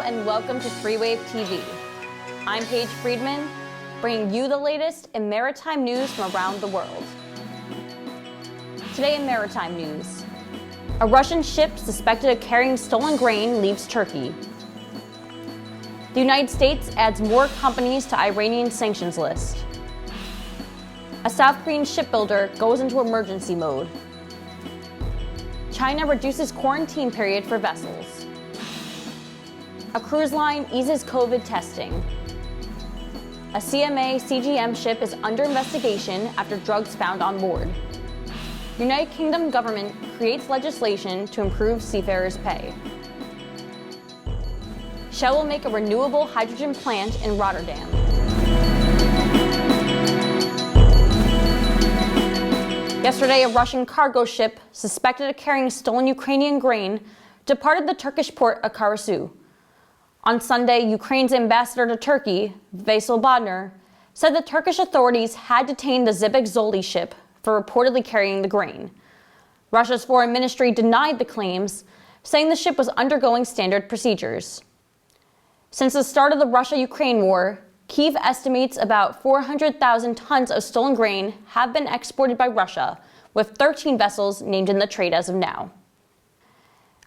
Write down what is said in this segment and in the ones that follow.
and welcome to Freewave TV. I'm Paige Friedman, bringing you the latest in maritime news from around the world. Today in maritime news, a Russian ship suspected of carrying stolen grain leaves Turkey. The United States adds more companies to Iranian sanctions list. A South Korean shipbuilder goes into emergency mode. China reduces quarantine period for vessels. A cruise line eases COVID testing. A CMA-CGM ship is under investigation after drugs found on board. United Kingdom government creates legislation to improve seafarers' pay. Shell will make a renewable hydrogen plant in Rotterdam. Yesterday, a Russian cargo ship suspected of carrying stolen Ukrainian grain departed the Turkish port of Karasu. On Sunday, Ukraine's ambassador to Turkey, Veysel Bodner, said the Turkish authorities had detained the Zibek Zoli ship for reportedly carrying the grain. Russia's foreign ministry denied the claims, saying the ship was undergoing standard procedures. Since the start of the Russia-Ukraine war, Kyiv estimates about 400,000 tons of stolen grain have been exported by Russia, with 13 vessels named in the trade as of now.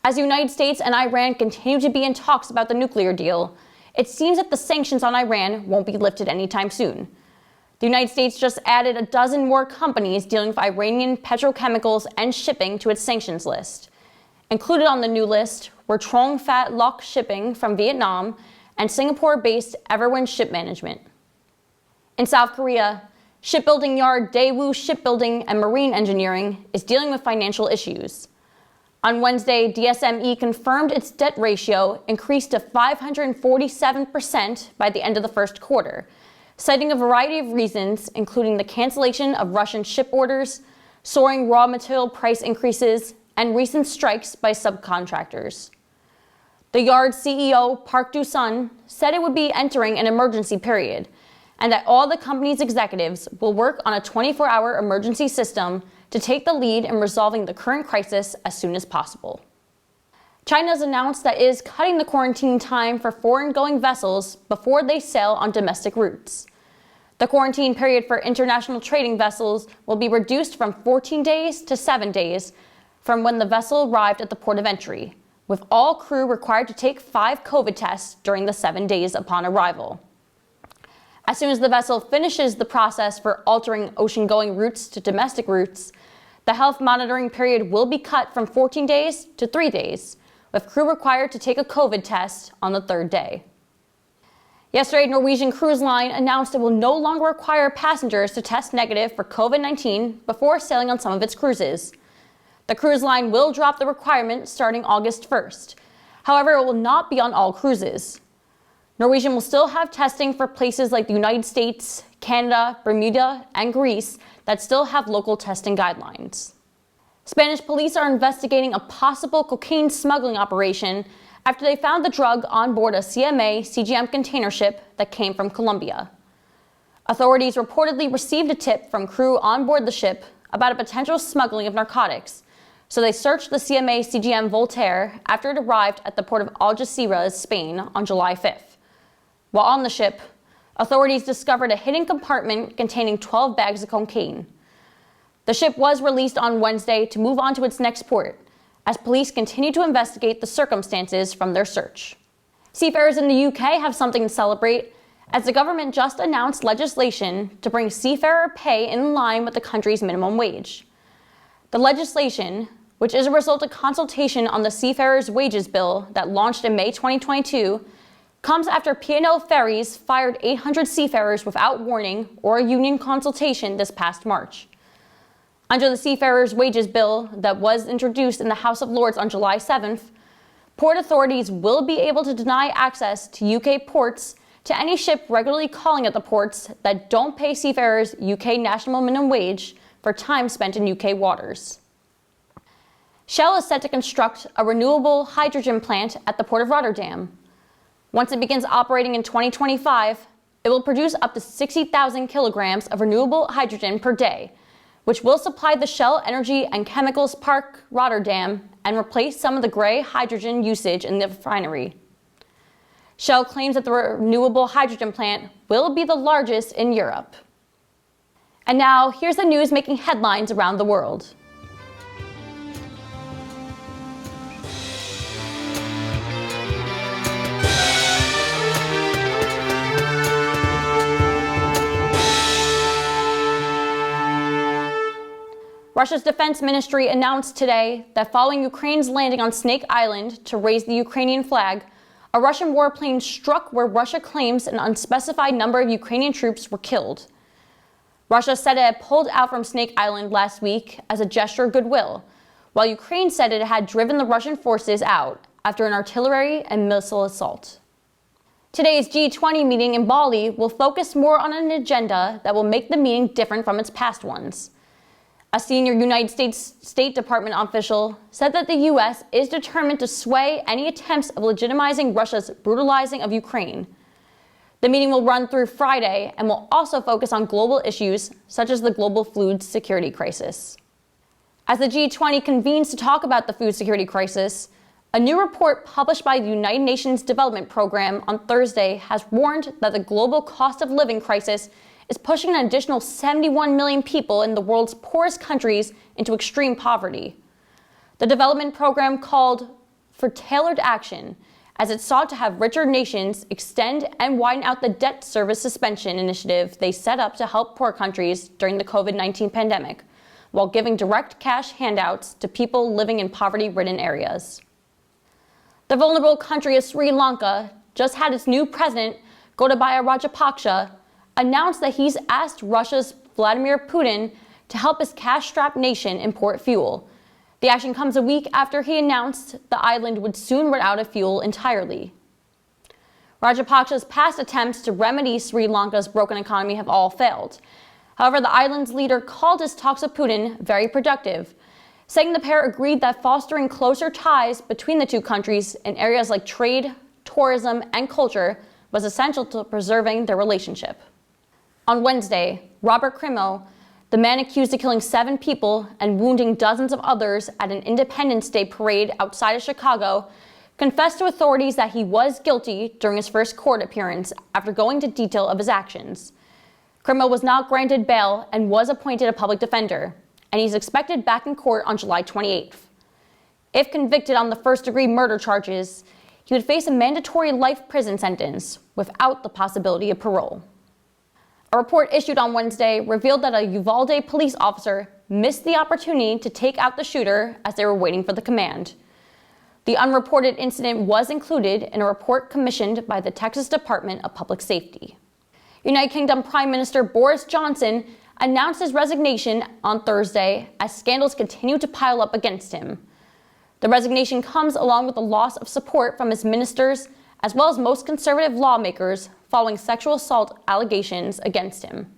As the United States and Iran continue to be in talks about the nuclear deal, it seems that the sanctions on Iran won't be lifted anytime soon. The United States just added a dozen more companies dealing with Iranian petrochemicals and shipping to its sanctions list. Included on the new list were Trong Phat Loc Shipping from Vietnam and Singapore-based Everwind Ship Management. In South Korea, shipbuilding yard Daewoo Shipbuilding and Marine Engineering is dealing with financial issues. On Wednesday, DSME confirmed its debt ratio increased to 547% by the end of the first quarter, citing a variety of reasons, including the cancellation of Russian ship orders, soaring raw material price increases, and recent strikes by subcontractors. The yard's CEO, Park Do-sun, said it would be entering an emergency period, and that all the company's executives will work on a 24-hour emergency system to take the lead in resolving the current crisis as soon as possible. China has announced that it is cutting the quarantine time for foreign-going vessels before they sail on domestic routes. The quarantine period for international trading vessels will be reduced from 14 days to 7 days from when the vessel arrived at the port of entry, with all crew required to take 5 COVID tests during the 7 days upon arrival. As soon as the vessel finishes the process for altering ocean-going routes to domestic routes, the health monitoring period will be cut from 14 days to 3 days, with crew required to take a COVID test on the 3rd day. Yesterday, Norwegian Cruise Line announced it will no longer require passengers to test negative for COVID-19 before sailing on some of its cruises. The cruise line will drop the requirement starting August 1st. However, it will not be on all cruises. Norwegian will still have testing for places like the United States, Canada, Bermuda, and Greece that still have local testing guidelines. Spanish police are investigating a possible cocaine smuggling operation after they found the drug on board a CMA-CGM container ship that came from Colombia. Authorities reportedly received a tip from crew on board the ship about a potential smuggling of narcotics, so they searched the CMA-CGM Voltaire after it arrived at the port of Algeciras, Spain on July 5th. While on the ship, authorities discovered a hidden compartment containing 12 bags of cocaine. The ship was released on Wednesday to move on to its next port, as police continue to investigate the circumstances from their search. Seafarers in the UK have something to celebrate, as the government just announced legislation to bring seafarer pay in line with the country's minimum wage. The legislation, which is a result of consultation on the Seafarers' Wages Bill that launched in May 2022, comes after P&O Ferries fired 800 seafarers without warning or a union consultation this past March. Under the Seafarers' Wages Bill that was introduced in the House of Lords on July 7th, port authorities will be able to deny access to UK ports to any ship regularly calling at the ports that don't pay seafarers UK national minimum wage for time spent in UK waters. Shell is set to construct a renewable hydrogen plant at the port of Rotterdam. Once it begins operating in 2025, it will produce up to 60,000 kilograms of renewable hydrogen per day, which will supply the Shell Energy and Chemicals Park Rotterdam and replace some of the gray hydrogen usage in the refinery. Shell claims that the renewable hydrogen plant will be the largest in Europe. And now, here's the news making headlines around the world. Russia's defense ministry announced today that following Ukraine's landing on Snake Island to raise the Ukrainian flag, a Russian warplane struck where Russia claims an unspecified number of Ukrainian troops were killed. Russia said it had pulled out from Snake Island last week as a gesture of goodwill, while Ukraine said it had driven the Russian forces out after an artillery and missile assault. Today's G20 meeting in Bali will focus more on an agenda that will make the meeting different from its past ones. A senior United States State Department official said that the U.S. is determined to sway any attempts of legitimizing Russia's brutalizing of Ukraine. The meeting will run through Friday and will also focus on global issues such as the global food security crisis. As the G20 convenes to talk about the food security crisis, a new report published by the United Nations Development Program on Thursday has warned that the global cost of living crisis is pushing an additional 71 million people in the world's poorest countries into extreme poverty. The development program called for tailored action, as it sought to have richer nations extend and widen out the debt service suspension initiative they set up to help poor countries during the COVID-19 pandemic, while giving direct cash handouts to people living in poverty-ridden areas. The vulnerable country of Sri Lanka just had its new president, Gotabaya Rajapaksa, announced that he's asked Russia's Vladimir Putin to help his cash-strapped nation import fuel. The action comes a week after he announced the island would soon run out of fuel entirely. Rajapaksa's past attempts to remedy Sri Lanka's broken economy have all failed. However, the island's leader called his talks with Putin very productive, saying the pair agreed that fostering closer ties between the two countries in areas like trade, tourism, and culture was essential to preserving their relationship. On Wednesday, Robert Crimo, the man accused of killing 7 people and wounding dozens of others at an Independence Day parade outside of Chicago, confessed to authorities that he was guilty during his first court appearance after going into detail of his actions. Crimo was not granted bail and was appointed a public defender, and he's expected back in court on July 28th. If convicted on the first-degree murder charges, he would face a mandatory life prison sentence without the possibility of parole. A report issued on Wednesday revealed that a Uvalde police officer missed the opportunity to take out the shooter as they were waiting for the command. The unreported incident was included in a report commissioned by the Texas Department of Public Safety. United Kingdom Prime Minister Boris Johnson announced his resignation on Thursday as scandals continue to pile up against him. The resignation comes along with the loss of support from his ministers as well as most conservative lawmakers following sexual assault allegations against him.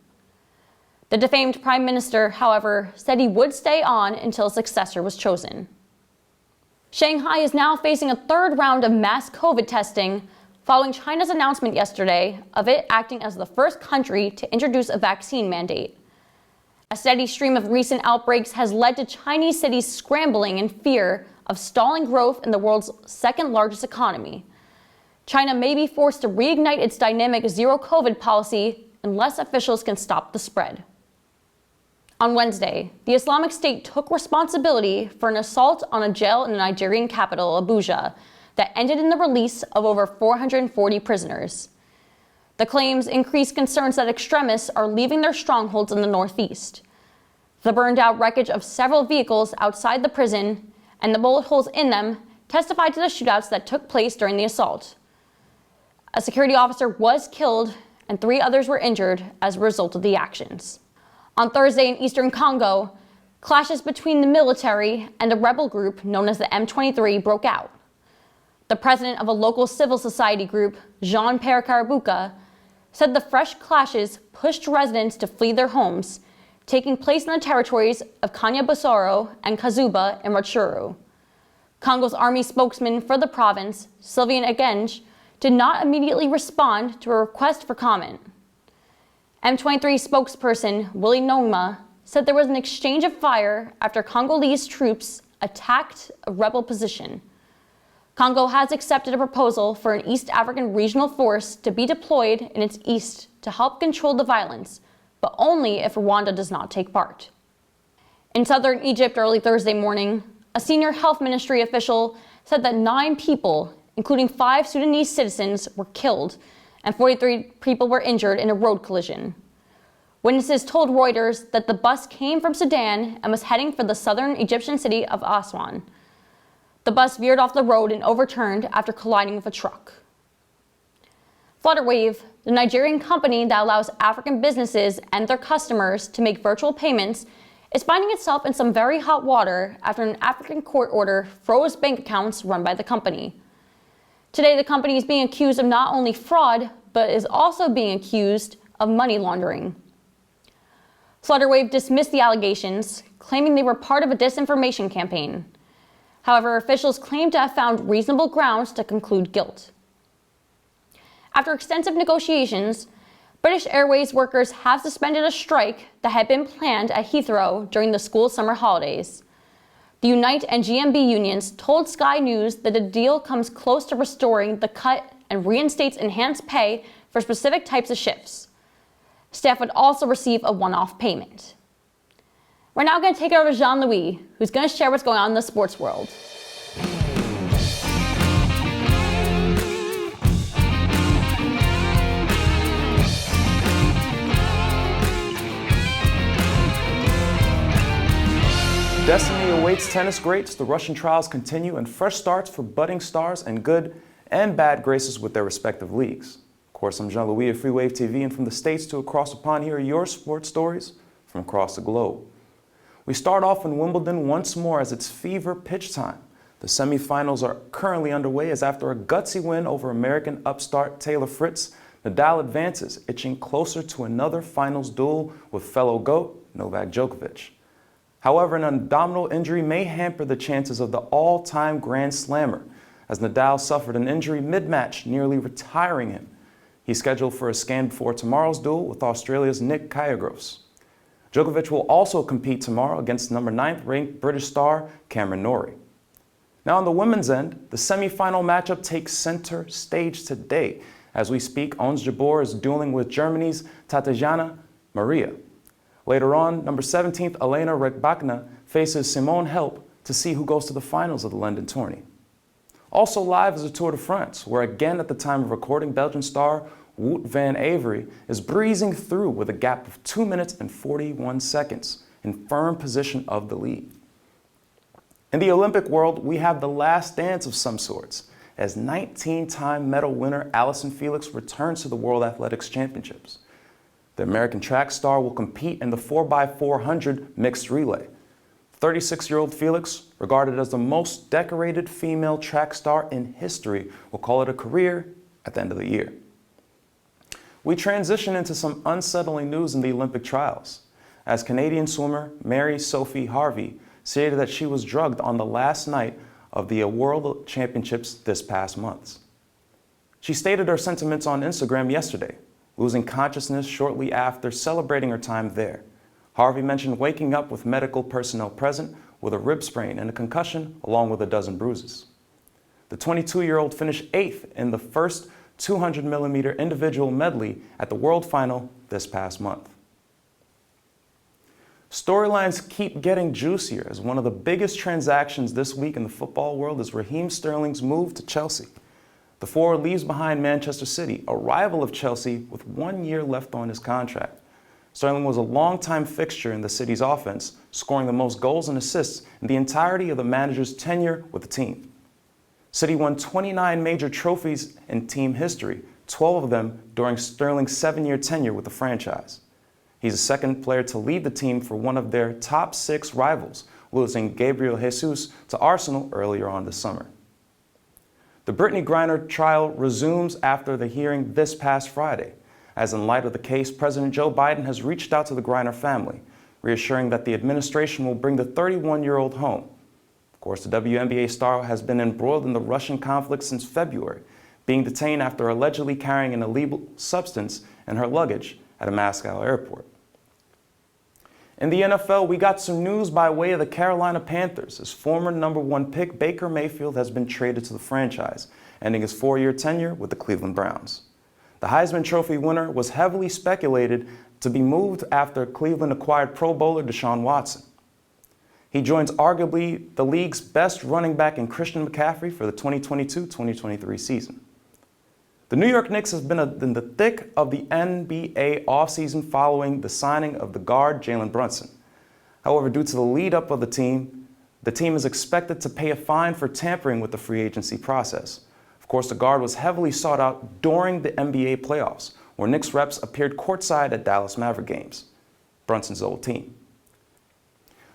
The defamed prime minister, however, said he would stay on until a successor was chosen. Shanghai is now facing a third round of mass COVID testing following China's announcement yesterday of it acting as the first country to introduce a vaccine mandate. A steady stream of recent outbreaks has led to Chinese cities scrambling in fear of stalling growth in the world's second largest economy. China may be forced to reignite its dynamic zero-COVID policy unless officials can stop the spread. On Wednesday, the Islamic State took responsibility for an assault on a jail in the Nigerian capital, Abuja, that ended in the release of over 440 prisoners. The claims increased concerns that extremists are leaving their strongholds in the northeast. The burned-out wreckage of several vehicles outside the prison and the bullet holes in them testified to the shootouts that took place during the assault. A security officer was killed and 3 others were injured as a result of the actions. On Thursday in eastern Congo, clashes between the military and a rebel group known as the M23 broke out. The president of a local civil society group, Jean-Pierre Karabuka, said the fresh clashes pushed residents to flee their homes, taking place in the territories of Kanya-Busoro and Kazuba in Rutshuru. Congo's army spokesman for the province, Sylvain Ekenge, did not immediately respond to a request for comment. M23 spokesperson Willie Nongma said there was an exchange of fire after Congolese troops attacked a rebel position. Congo has accepted a proposal for an East African regional force to be deployed in its east to help control the violence, but only if Rwanda does not take part. In southern Egypt early Thursday morning, a senior health ministry official said that 9 people, including 5 Sudanese citizens, were killed and 43 people were injured in a road collision. Witnesses told Reuters that the bus came from Sudan and was heading for the southern Egyptian city of Aswan. The bus veered off the road and overturned after colliding with a truck. Flutterwave, the Nigerian company that allows African businesses and their customers to make virtual payments, is finding itself in some very hot water after an African court order froze bank accounts run by the company. Today, the company is being accused of not only fraud, but is also being accused of money laundering. Flutterwave dismissed the allegations, claiming they were part of a disinformation campaign. However, officials claim to have found reasonable grounds to conclude guilt. After extensive negotiations, British Airways workers have suspended a strike that had been planned at Heathrow during the school summer holidays. The Unite and GMB unions told Sky News that the deal comes close to restoring the cut and reinstates enhanced pay for specific types of shifts. Staff would also receive a one-off payment. We're now going to take it over to Jean-Louis, who's going to share what's going on in the sports world. Destiny awaits tennis greats. The Russian trials continue and fresh starts for budding stars and good and bad graces with their respective leagues. Of course, I'm Jean-Louis of Freewave TV, and from the States to across the pond, here are your sports stories from across the globe. We start off in Wimbledon once more as it's fever pitch time. The semifinals are currently underway as after a gutsy win over American upstart Taylor Fritz, Nadal advances, itching closer to another finals duel with fellow GOAT Novak Djokovic. However, an abdominal injury may hamper the chances of the all-time Grand Slammer, as Nadal suffered an injury mid-match, nearly retiring him. He's scheduled for a scan before tomorrow's duel with Australia's Nick Kyrgios. Djokovic will also compete tomorrow against number 9th ranked British star Cameron Norrie. Now on the women's end, the semi-final matchup takes center stage today. As we speak, Ons Jabeur is dueling with Germany's Tatjana Maria. Later on, number 17th Elena Rybakina faces Simone Halep to see who goes to the finals of the London tourney. Also live is the Tour de France, where again at the time of recording, Belgian star Wout van Aert is breezing through with a gap of 2 minutes and 41 seconds in firm position of the lead. In the Olympic world, we have the last dance of some sorts, as 19-time medal winner Allyson Felix returns to the World Athletics Championships. The American track star will compete in the 4x400 mixed relay. 36-year-old Felix, regarded as the most decorated female track star in history, will call it a career at the end of the year. We transition into some unsettling news in the Olympic trials, as Canadian swimmer Mary Sophie Harvey stated that she was drugged on the last night of the World Championships this past month. She stated her sentiments on Instagram yesterday, losing consciousness shortly after celebrating her time there. Harvey mentioned waking up with medical personnel present with a rib sprain and a concussion, along with a dozen bruises. The 22-year-old finished 8th in the first 200-millimeter individual medley at the World Final this past month. Storylines keep getting juicier as one of the biggest transactions this week in the football world is Raheem Sterling's move to Chelsea. The forward leaves behind Manchester City, a rival of Chelsea with 1 year left on his contract. Sterling was a longtime fixture in the City's offense, scoring the most goals and assists in the entirety of the manager's tenure with the team. City won 29 major trophies in team history, 12 of them during Sterling's 7-year tenure with the franchise. He's the second player to lead the team for one of their top 6 rivals, losing Gabriel Jesus to Arsenal earlier on this summer. The Brittany Griner trial resumes after the hearing this past Friday, as in light of the case, President Joe Biden has reached out to the Griner family, reassuring that the administration will bring the 31-year-old home. Of course, the WNBA star has been embroiled in the Russian conflict since February, being detained after allegedly carrying an illegal substance in her luggage at a Moscow airport. In the NFL, we got some news by way of the Carolina Panthers, as former #1 pick Baker Mayfield has been traded to the franchise, ending his 4-year tenure with the Cleveland Browns. The Heisman Trophy winner was heavily speculated to be moved after Cleveland acquired Pro Bowler Deshaun Watson. He joins arguably the league's best running back in Christian McCaffrey for the 2022-2023 season. The New York Knicks has been in the thick of the NBA offseason following the signing of the guard Jalen Brunson. However, due to the lead-up of the team is expected to pay a fine for tampering with the free agency process. Of course, the guard was heavily sought out during the NBA playoffs, where Knicks reps appeared courtside at Dallas Maverick games, Brunson's old team.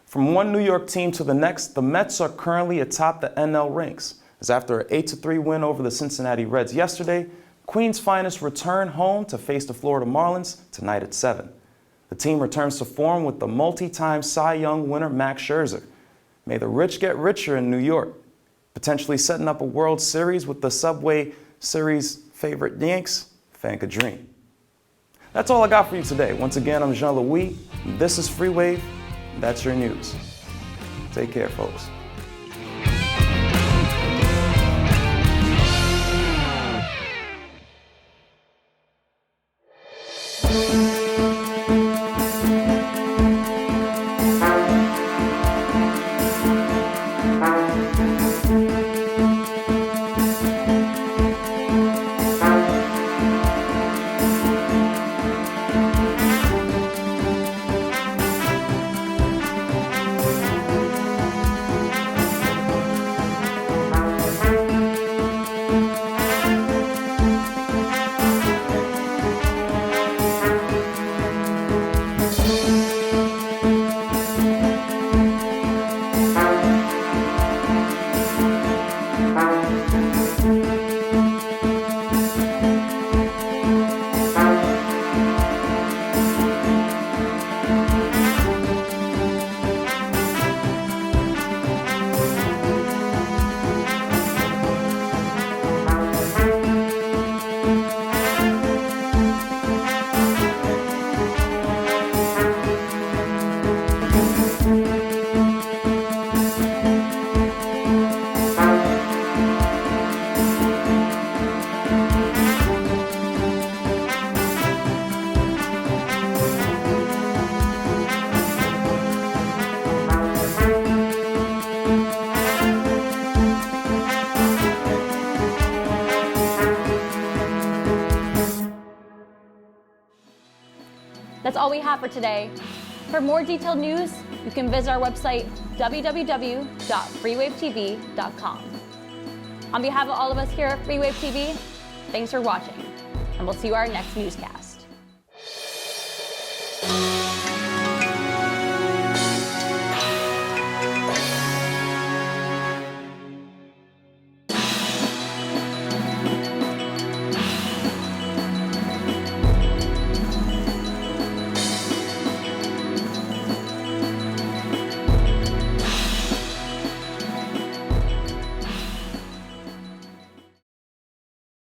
From one New York team to the next, the Mets are currently atop the NL ranks, as after an 8-3 win over the Cincinnati Reds yesterday, Queens' finest return home to face the Florida Marlins tonight at 7. The team returns to form with the multi-time Cy Young winner Max Scherzer. May the rich get richer in New York, potentially setting up a World Series with the Subway Series favorite Yanks. Fan could dream. That's all I got for you today. Once again, I'm Jean-Louis. This is Free Wave. That's your news. Take care, folks. That's all we have for today. For more detailed news, you can visit our website, www.freewavetv.com. On behalf of all of us here at Freewave TV, thanks for watching, and we'll see you at our next newscast.